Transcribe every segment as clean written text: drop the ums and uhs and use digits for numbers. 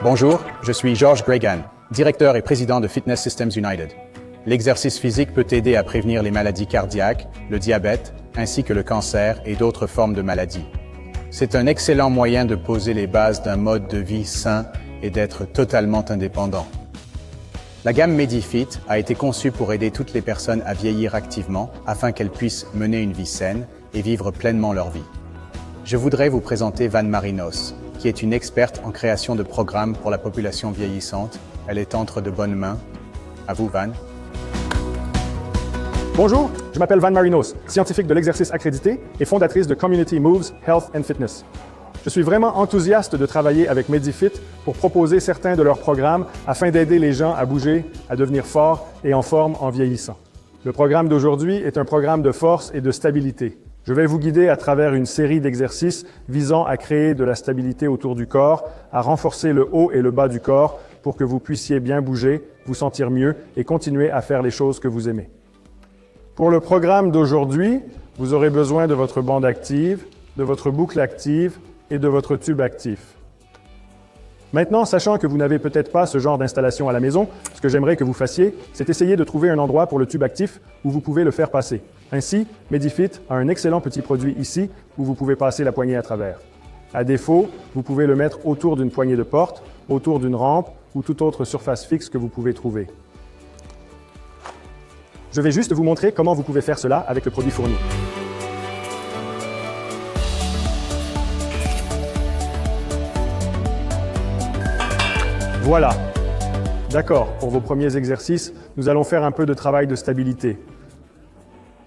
Bonjour, je suis George Gregan, directeur et président de Fitness Systems United. L'exercice physique peut aider à prévenir les maladies cardiaques, le diabète, ainsi que le cancer et d'autres formes de maladies. C'est un excellent moyen de poser les bases d'un mode de vie sain et d'être totalement indépendant. La gamme Medifit a été conçue pour aider toutes les personnes à vieillir activement afin qu'elles puissent mener une vie saine et vivre pleinement leur vie. Je voudrais vous présenter Van Marinos, qui est une experte en création de programmes pour la population vieillissante. Elle est entre de bonnes mains. À vous, Van. Bonjour, je m'appelle Van Marinos, scientifique de l'exercice accrédité et fondatrice de Community Moves Health and Fitness. Je suis vraiment enthousiaste de travailler avec Medifit pour proposer certains de leurs programmes afin d'aider les gens à bouger, à devenir forts et en forme en vieillissant. Le programme d'aujourd'hui est un programme de force et de stabilité. Je vais vous guider à travers une série d'exercices visant à créer de la stabilité autour du corps, à renforcer le haut et le bas du corps pour que vous puissiez bien bouger, vous sentir mieux et continuer à faire les choses que vous aimez. Pour le programme d'aujourd'hui, vous aurez besoin de votre bande active, de votre boucle active et de votre tube actif. Maintenant, sachant que vous n'avez peut-être pas ce genre d'installation à la maison, ce que j'aimerais que vous fassiez, c'est essayer de trouver un endroit pour le tube actif où vous pouvez le faire passer. Ainsi, Medifit a un excellent petit produit ici où vous pouvez passer la poignée à travers. À défaut, vous pouvez le mettre autour d'une poignée de porte, autour d'une rampe ou toute autre surface fixe que vous pouvez trouver. Je vais juste vous montrer comment vous pouvez faire cela avec le produit fourni. Voilà. D'accord, pour vos premiers exercices, nous allons faire un peu de travail de stabilité.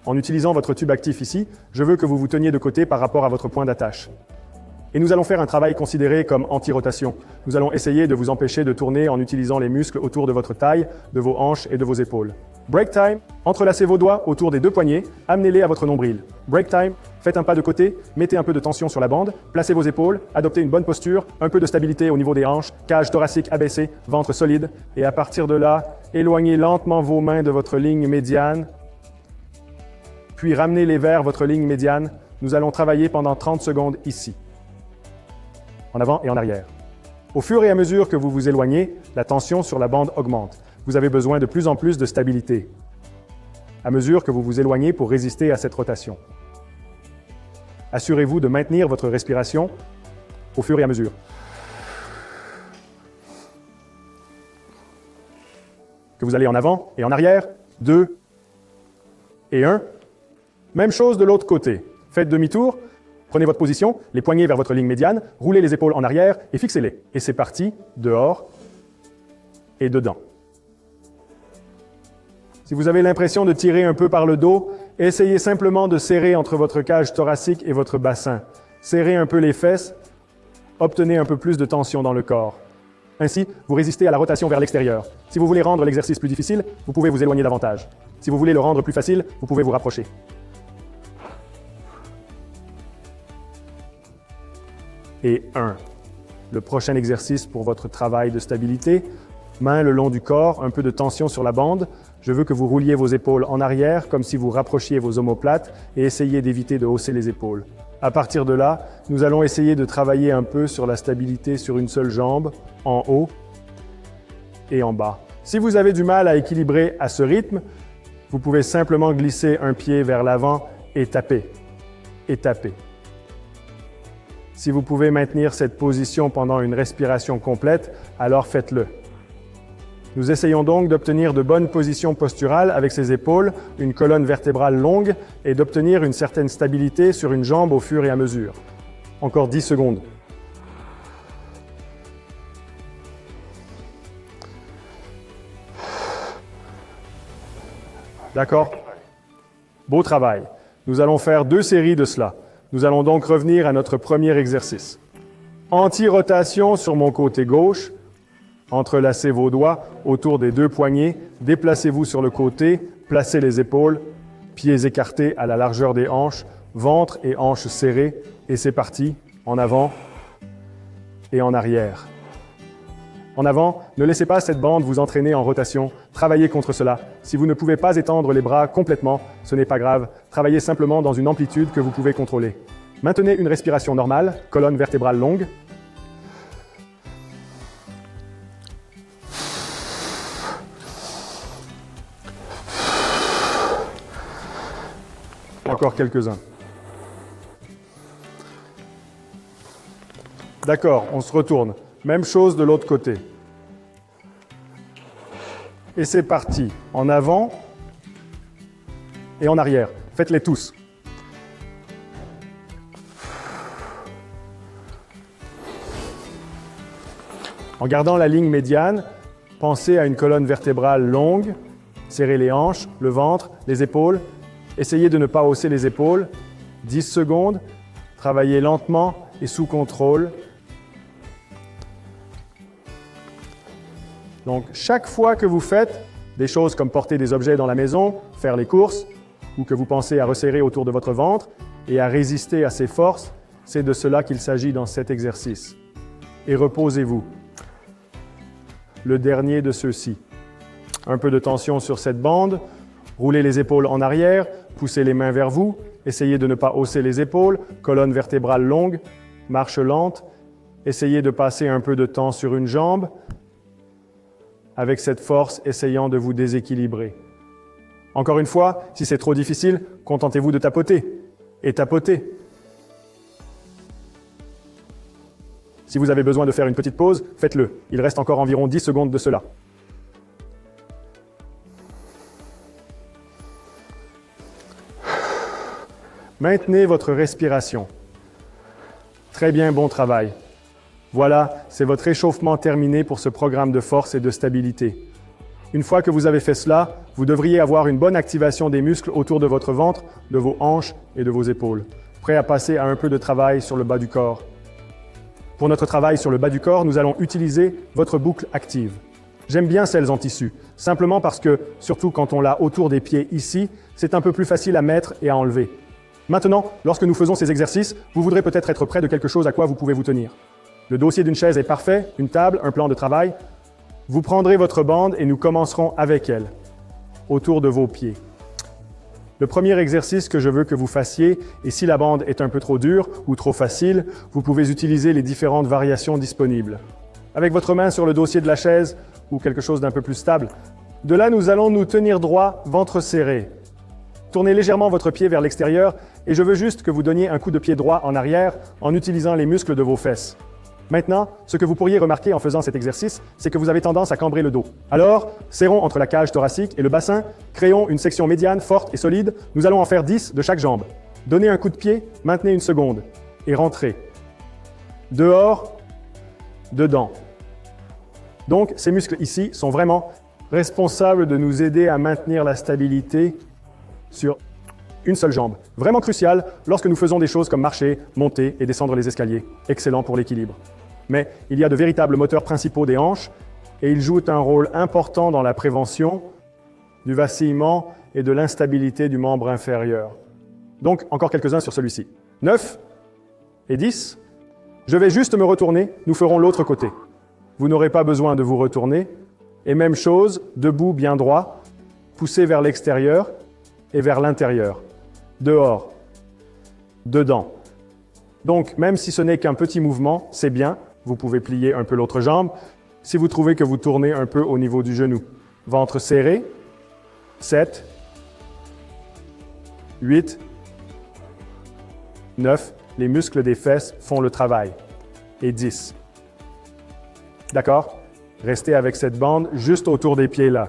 En utilisant votre tube actif ici, je veux que vous vous teniez de côté par rapport à votre point d'attache. Et nous allons faire un travail considéré comme anti-rotation. Nous allons essayer de vous empêcher de tourner en utilisant les muscles autour de votre taille, de vos hanches et de vos épaules. Break time, entrelacez vos doigts autour des deux poignets, amenez-les à votre nombril. Break time, faites un pas de côté, mettez un peu de tension sur la bande, placez vos épaules, adoptez une bonne posture, un peu de stabilité au niveau des hanches, cage thoracique abaissée, ventre solide, et à partir de là, éloignez lentement vos mains de votre ligne médiane, puis ramenez-les vers votre ligne médiane. Nous allons travailler pendant 30 secondes ici, en avant et en arrière. Au fur et à mesure que vous vous éloignez, la tension sur la bande augmente. Vous avez besoin de plus en plus de stabilité, à mesure que vous vous éloignez pour résister à cette rotation. Assurez-vous de maintenir votre respiration au fur et à mesure. Que vous allez en avant et en arrière, 2 et 1. Même chose de l'autre côté. Faites demi-tour, prenez votre position, les poignets vers votre ligne médiane, roulez les épaules en arrière et fixez-les. Et c'est parti, dehors et dedans. Si vous avez l'impression de tirer un peu par le dos, essayez simplement de serrer entre votre cage thoracique et votre bassin. Serrez un peu les fesses, obtenez un peu plus de tension dans le corps. Ainsi, vous résistez à la rotation vers l'extérieur. Si vous voulez rendre l'exercice plus difficile, vous pouvez vous éloigner davantage. Si vous voulez le rendre plus facile, vous pouvez vous rapprocher. Et 1. Le prochain exercice pour votre travail de stabilité, mains le long du corps, un peu de tension sur la bande. Je veux que vous rouliez vos épaules en arrière comme si vous rapprochiez vos omoplates et essayez d'éviter de hausser les épaules. À partir de là, nous allons essayer de travailler un peu sur la stabilité sur une seule jambe, en haut et en bas. Si vous avez du mal à équilibrer à ce rythme, vous pouvez simplement glisser un pied vers l'avant et taper. Et taper. Si vous pouvez maintenir cette position pendant une respiration complète, alors faites-le. Nous essayons donc d'obtenir de bonnes positions posturales avec ces épaules, une colonne vertébrale longue et d'obtenir une certaine stabilité sur une jambe au fur et à mesure. Encore 10 secondes. D'accord? Beau travail. Nous allons faire 2 séries de cela. Nous allons donc revenir à notre premier exercice. Anti-rotation sur mon côté gauche. Entrelacez vos doigts autour des 2 poignets, déplacez-vous sur le côté, placez les épaules, pieds écartés à la largeur des hanches, ventre et hanches serrées, et c'est parti, en avant et en arrière. En avant, ne laissez pas cette bande vous entraîner en rotation, travaillez contre cela. Si vous ne pouvez pas étendre les bras complètement, ce n'est pas grave, travaillez simplement dans une amplitude que vous pouvez contrôler. Maintenez une respiration normale, colonne vertébrale longue. encore quelques-uns. D'accord, on se retourne. Même chose de l'autre côté. Et c'est parti. En avant et en arrière. Faites-les tous. En gardant la ligne médiane, pensez à une colonne vertébrale longue. Serrez les hanches, le ventre, les épaules. Essayez de ne pas hausser les épaules. 10 secondes. Travaillez lentement et sous contrôle. Donc, chaque fois que vous faites des choses comme porter des objets dans la maison, faire les courses, ou que vous pensez à resserrer autour de votre ventre et à résister à ces forces, c'est de cela qu'il s'agit dans cet exercice. Et reposez-vous. Le dernier de ceux-ci. Un peu de tension sur cette bande, roulez les épaules en arrière, poussez les mains vers vous, essayez de ne pas hausser les épaules, colonne vertébrale longue, marche lente, essayez de passer un peu de temps sur une jambe, avec cette force, essayant de vous déséquilibrer. Encore une fois, si c'est trop difficile, contentez-vous de tapoter. Et tapotez. Si vous avez besoin de faire une petite pause, faites-le. Il reste encore environ 10 secondes de cela. Maintenez votre respiration. Très bien, bon travail. Voilà, c'est votre échauffement terminé pour ce programme de force et de stabilité. Une fois que vous avez fait cela, vous devriez avoir une bonne activation des muscles autour de votre ventre, de vos hanches et de vos épaules, prêt à passer à un peu de travail sur le bas du corps. Pour notre travail sur le bas du corps, nous allons utiliser votre boucle active. J'aime bien celles en tissu, simplement parce que, surtout quand on l'a autour des pieds ici, c'est un peu plus facile à mettre et à enlever. Maintenant, lorsque nous faisons ces exercices, vous voudrez peut-être être près de quelque chose à quoi vous pouvez vous tenir. Le dossier d'une chaise est parfait, une table, un plan de travail. Vous prendrez votre bande et nous commencerons avec elle, autour de vos pieds. Le premier exercice que je veux que vous fassiez, et si la bande est un peu trop dure ou trop facile, vous pouvez utiliser les différentes variations disponibles. Avec votre main sur le dossier de la chaise ou quelque chose d'un peu plus stable. De là, nous allons nous tenir droit, ventre serré. Tournez légèrement votre pied vers l'extérieur et je veux juste que vous donniez un coup de pied droit en arrière en utilisant les muscles de vos fesses. Maintenant, ce que vous pourriez remarquer en faisant cet exercice, c'est que vous avez tendance à cambrer le dos. Alors, serrons entre la cage thoracique et le bassin, créons une section médiane forte et solide. Nous allons en faire 10 de chaque jambe. Donnez un coup de pied, maintenez une seconde et rentrez. Dehors, dedans. Donc, ces muscles ici sont vraiment responsables de nous aider à maintenir la stabilité sur une seule jambe. Vraiment crucial lorsque nous faisons des choses comme marcher, monter et descendre les escaliers. Excellent pour l'équilibre. Mais il y a de véritables moteurs principaux des hanches et ils jouent un rôle important dans la prévention du vacillement et de l'instabilité du membre inférieur. Donc, encore quelques-uns sur celui-ci. 9 et 10. Je vais juste me retourner, nous ferons l'autre côté. Vous n'aurez pas besoin de vous retourner. Et même chose, debout bien droit, poussez vers l'extérieur et vers l'intérieur. Dehors, dedans. Donc, même si ce n'est qu'un petit mouvement, c'est bien. Vous pouvez plier un peu l'autre jambe. Si vous trouvez que vous tournez un peu au niveau du genou. Ventre serré. 7, 8, 9. Les muscles des fesses font le travail. Et 10. D'accord? Restez avec cette bande juste autour des pieds là.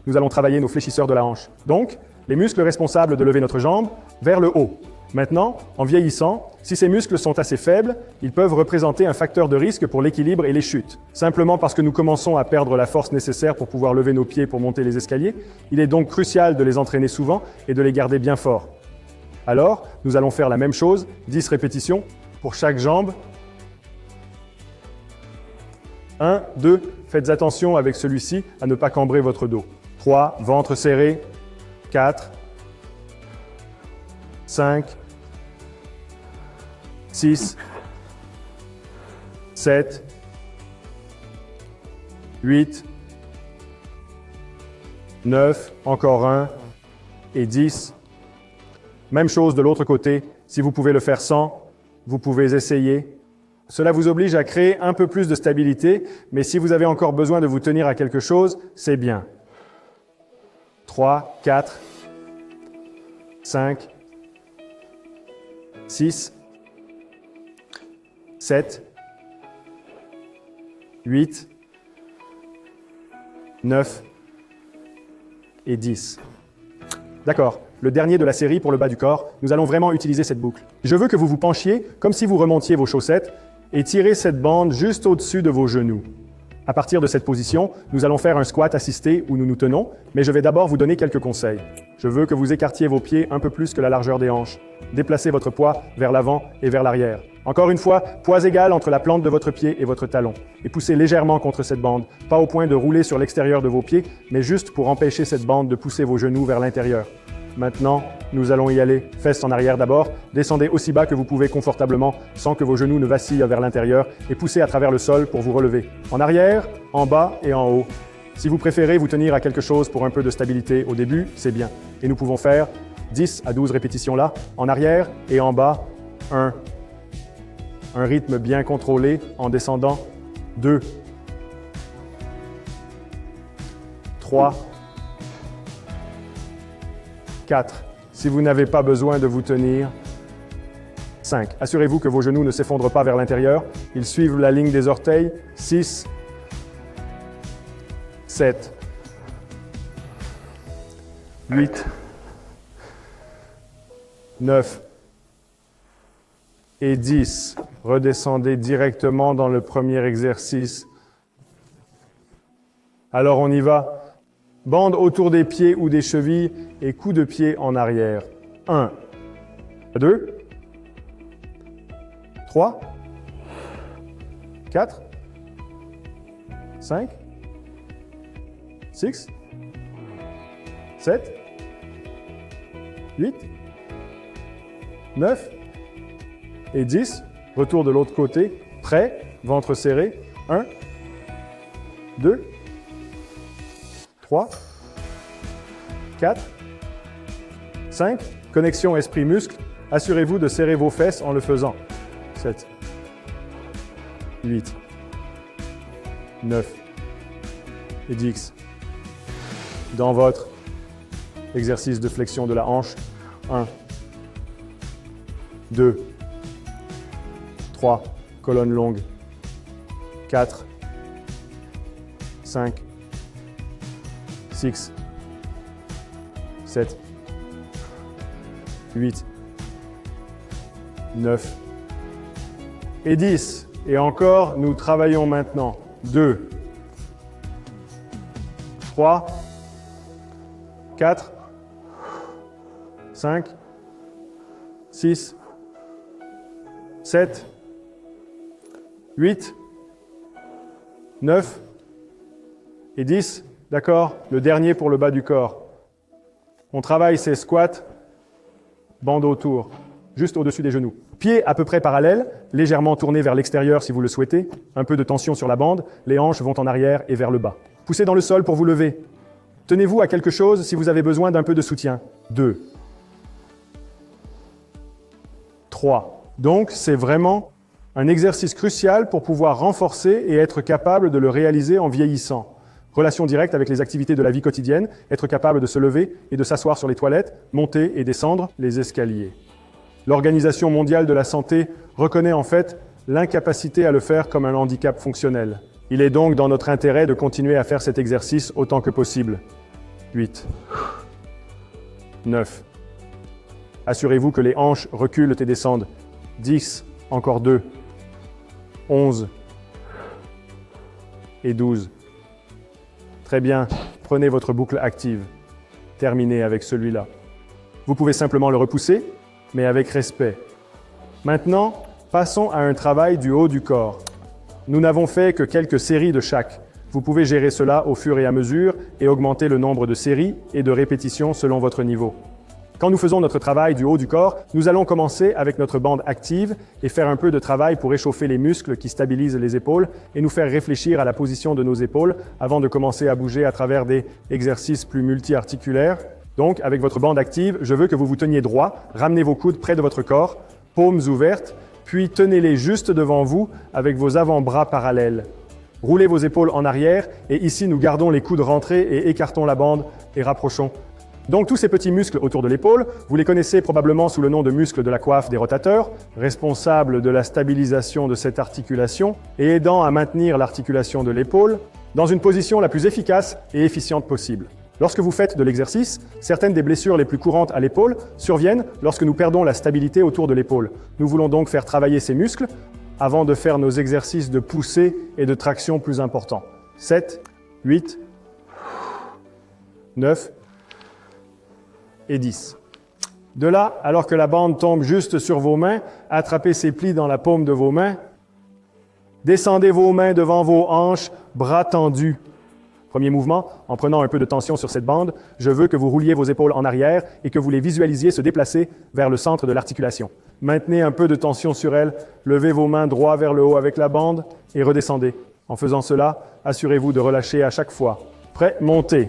Nous allons travailler nos fléchisseurs de la hanche. Donc, les muscles responsables de lever notre jambe vers le haut. Maintenant, en vieillissant, si ces muscles sont assez faibles, ils peuvent représenter un facteur de risque pour l'équilibre et les chutes. Simplement parce que nous commençons à perdre la force nécessaire pour pouvoir lever nos pieds pour monter les escaliers, il est donc crucial de les entraîner souvent et de les garder bien forts. Alors, nous allons faire la même chose, 10 répétitions pour chaque jambe. 1, 2, faites attention avec celui-ci à ne pas cambrer votre dos. 3, ventre serré. 4, 5, 6, 7, 8, 9, encore un, et 10. Même chose de l'autre côté. Si vous pouvez le faire sans, vous pouvez essayer. Cela vous oblige à créer un peu plus de stabilité, mais si vous avez encore besoin de vous tenir à quelque chose, c'est bien. 3, 4, 5, 6, 7, 8, 9 et 10. D'accord. Le dernier de la série pour le bas du corps, nous allons vraiment utiliser cette boucle. Je veux que vous vous penchiez comme si vous remontiez vos chaussettes et tirez cette bande juste au-dessus de vos genoux. À partir de cette position, nous allons faire un squat assisté où nous nous tenons, mais je vais d'abord vous donner quelques conseils. Je veux que vous écartiez vos pieds un peu plus que la largeur des hanches. Déplacez votre poids vers l'avant et vers l'arrière. Encore une fois, poids égal entre la plante de votre pied et votre talon. Et poussez légèrement contre cette bande, pas au point de rouler sur l'extérieur de vos pieds, mais juste pour empêcher cette bande de pousser vos genoux vers l'intérieur. Maintenant, nous allons y aller. Fesses en arrière d'abord. Descendez aussi bas que vous pouvez confortablement, sans que vos genoux ne vacillent vers l'intérieur, et poussez à travers le sol pour vous relever. En arrière, en bas et en haut. Si vous préférez vous tenir à quelque chose pour un peu de stabilité au début, c'est bien. Et nous pouvons faire 10 à 12 répétitions là, en arrière et en bas, 1. Un rythme bien contrôlé en descendant, 2. 3. 4. Si vous n'avez pas besoin de vous tenir, 5. Assurez-vous que vos genoux ne s'effondrent pas vers l'intérieur. Ils suivent la ligne des orteils. 6. 7. 8. 9. Et 10. Redescendez directement dans le premier exercice. Alors on y va. Bande autour des pieds ou des chevilles et coup de pied en arrière. 1, 2, 3, 4, 5, 6, 7, 8, 9 et 10. Retour de l'autre côté. Prêt, ventre serré. 1, 2, 3, 4, 5, connexion esprit-muscle. Assurez-vous de serrer vos fesses en le faisant. 7, 8, 9 et 10. Dans votre exercice de flexion de la hanche, 1, 2, 3, colonne longue, 4, 5, 6, 7, 8, 9 et 10. Et encore, nous travaillons maintenant. 2, 3, 4, 5, 6, 7, 8, 9 et 10. D'accord? Le dernier pour le bas du corps. On travaille ces squats, bande autour, juste au-dessus des genoux. Pieds à peu près parallèles, légèrement tournés vers l'extérieur si vous le souhaitez. Un peu de tension sur la bande, les hanches vont en arrière et vers le bas. Poussez dans le sol pour vous lever. Tenez-vous à quelque chose si vous avez besoin d'un peu de soutien. 2. 3. Donc, c'est vraiment un exercice crucial pour pouvoir renforcer et être capable de le réaliser en vieillissant. Relation directe avec les activités de la vie quotidienne, être capable de se lever et de s'asseoir sur les toilettes, monter et descendre les escaliers. L'Organisation mondiale de la santé reconnaît en fait l'incapacité à le faire comme un handicap fonctionnel. Il est donc dans notre intérêt de continuer à faire cet exercice autant que possible. 8. 9. Assurez-vous que les hanches reculent et descendent. 10. Encore 2. 11. Et 12. Très bien, prenez votre boucle active. Terminez avec celui-là. Vous pouvez simplement le repousser, mais avec respect. Maintenant, passons à un travail du haut du corps. Nous n'avons fait que quelques séries de chaque. Vous pouvez gérer cela au fur et à mesure et augmenter le nombre de séries et de répétitions selon votre niveau. Quand nous faisons notre travail du haut du corps, nous allons commencer avec notre bande active et faire un peu de travail pour échauffer les muscles qui stabilisent les épaules et nous faire réfléchir à la position de nos épaules avant de commencer à bouger à travers des exercices plus multi-articulaires. Donc, avec votre bande active, je veux que vous vous teniez droit, ramenez vos coudes près de votre corps, paumes ouvertes, puis tenez-les juste devant vous avec vos avant-bras parallèles. Roulez vos épaules en arrière et ici nous gardons les coudes rentrés et écartons la bande et rapprochons. Donc tous ces petits muscles autour de l'épaule, vous les connaissez probablement sous le nom de muscles de la coiffe des rotateurs, responsables de la stabilisation de cette articulation et aidant à maintenir l'articulation de l'épaule dans une position la plus efficace et efficiente possible. Lorsque vous faites de l'exercice, certaines des blessures les plus courantes à l'épaule surviennent lorsque nous perdons la stabilité autour de l'épaule. Nous voulons donc faire travailler ces muscles avant de faire nos exercices de poussée et de traction plus importants. 7, 8, 9 et 10. De là, alors que la bande tombe juste sur vos mains, attrapez ces plis dans la paume de vos mains. Descendez vos mains devant vos hanches, bras tendus. Premier mouvement, en prenant un peu de tension sur cette bande, je veux que vous rouliez vos épaules en arrière et que vous les visualisiez se déplacer vers le centre de l'articulation. Maintenez un peu de tension sur elles, levez vos mains droit vers le haut avec la bande et redescendez. En faisant cela, assurez-vous de relâcher à chaque fois. Prêt? Montez.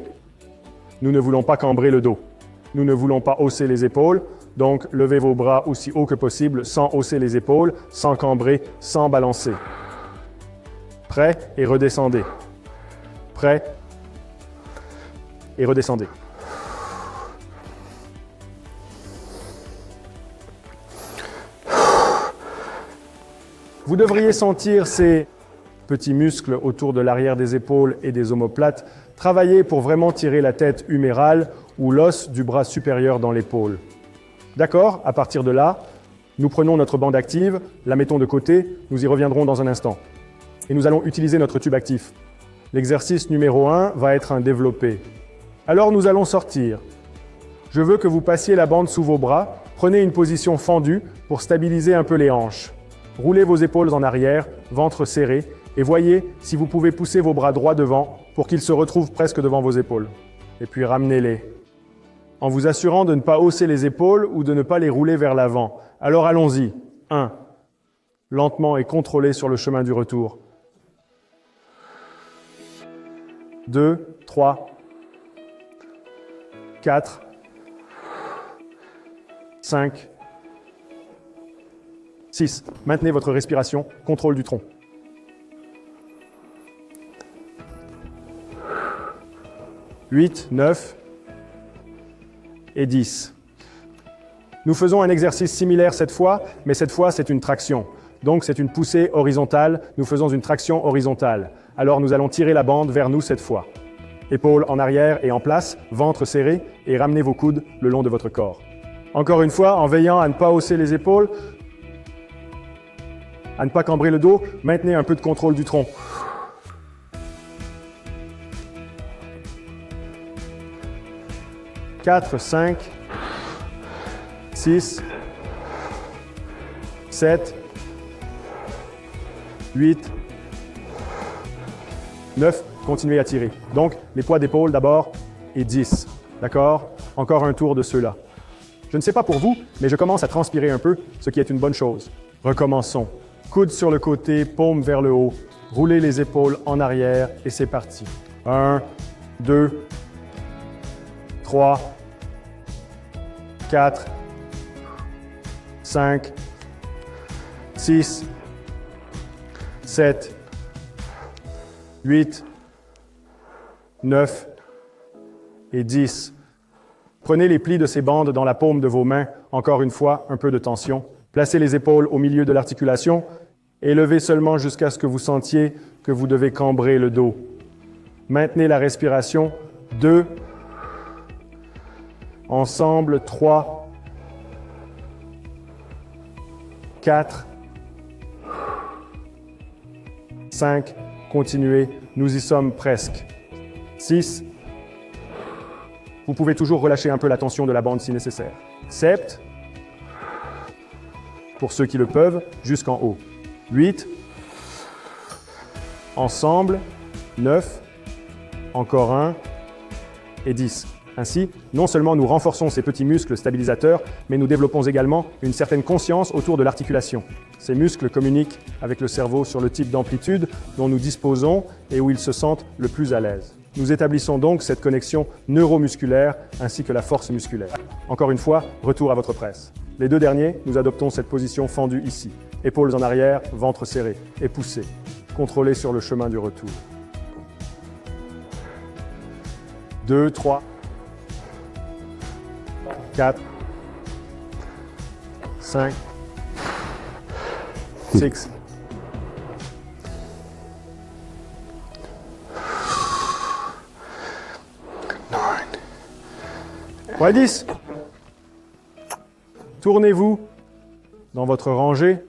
Nous ne voulons pas cambrer le dos. Nous ne voulons pas hausser les épaules, donc levez vos bras aussi haut que possible sans hausser les épaules, sans cambrer, sans balancer. Prêt? Et redescendez. Prêt? Et redescendez. Vous devriez sentir ces petits muscles autour de l'arrière des épaules et des omoplates travailler pour vraiment tirer la tête humérale ou l'os du bras supérieur dans l'épaule. D'accord? À partir de là, nous prenons notre bande active, la mettons de côté, nous y reviendrons dans un instant. Et nous allons utiliser notre tube actif. L'exercice numéro 1 va être un développé. Alors nous allons sortir. Je veux que vous passiez la bande sous vos bras, prenez une position fendue pour stabiliser un peu les hanches. Roulez vos épaules en arrière, ventre serré, et voyez si vous pouvez pousser vos bras droits devant pour qu'ils se retrouvent presque devant vos épaules. Et puis ramenez-les, en vous assurant de ne pas hausser les épaules ou de ne pas les rouler vers l'avant. Alors allons-y. 1. Lentement et contrôlé sur le chemin du retour. 2, 3, 4, 5, 6. Maintenez votre respiration, contrôle du tronc. 8, 9 et 10. Nous faisons un exercice similaire cette fois, mais cette fois c'est une traction. Donc c'est une poussée horizontale, nous faisons une traction horizontale. Alors nous allons tirer la bande vers nous cette fois. Épaules en arrière et en place, ventre serré et ramenez vos coudes le long de votre corps. Encore une fois, en veillant à ne pas hausser les épaules, à ne pas cambrer le dos, maintenez un peu de contrôle du tronc. 4, 5, 6, 7, 8, 9, continuez à tirer. Donc, les poids d'épaule d'abord et 10. D'accord? Encore un tour de ceux-là. Je ne sais pas pour vous, mais je commence à transpirer un peu, ce qui est une bonne chose. Recommençons. Coude sur le côté, paume vers le haut. Roulez les épaules en arrière et c'est parti. 1, 2, 3, 4, 5, 6, 7, 8, 9 et 10. Prenez les plis de ces bandes dans la paume de vos mains, encore une fois, un peu de tension. Placez les épaules au milieu de l'articulation et levez seulement jusqu'à ce que vous sentiez que vous devez cambrer le dos. Maintenez la respiration. 2, ensemble, 3, 4, 5, continuez, nous y sommes presque. 6, vous pouvez toujours relâcher un peu la tension de la bande si nécessaire. 7, pour ceux qui le peuvent, jusqu'en haut. 8, ensemble, 9, encore 1 et 10. Ainsi, non seulement nous renforçons ces petits muscles stabilisateurs, mais nous développons également une certaine conscience autour de l'articulation. Ces muscles communiquent avec le cerveau sur le type d'amplitude dont nous disposons et où ils se sentent le plus à l'aise. Nous établissons donc cette connexion neuromusculaire ainsi que la force musculaire. Encore une fois, retour à votre presse. Les deux derniers, nous adoptons cette position fendue ici. Épaules en arrière, ventre serré et poussé. Contrôlé sur le chemin du retour. 2, 3, 4, 5, 6, 9. Ouais, 10. Tournez-vous dans votre rangée.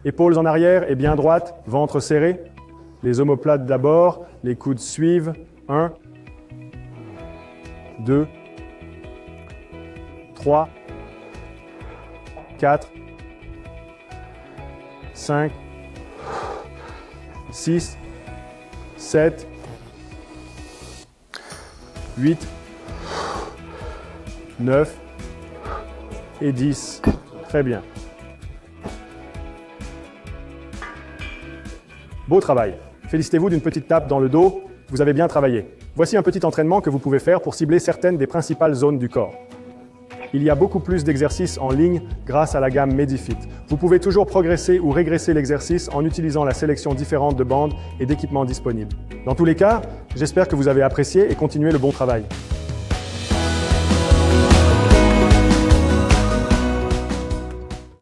Épaules en arrière et bien droites, ventre serré. Les omoplates d'abord, les coudes suivent. 1, 2, 3, 4, 5, 6, 7, 8, 9 et 10. Très bien. Beau travail. Félicitez-vous d'une petite tape dans le dos. Vous avez bien travaillé. Voici un petit entraînement que vous pouvez faire pour cibler certaines des principales zones du corps. Il y a beaucoup plus d'exercices en ligne grâce à la gamme Medifit. Vous pouvez toujours progresser ou régresser l'exercice en utilisant la sélection différente de bandes et d'équipements disponibles. Dans tous les cas, j'espère que vous avez apprécié et continuez le bon travail.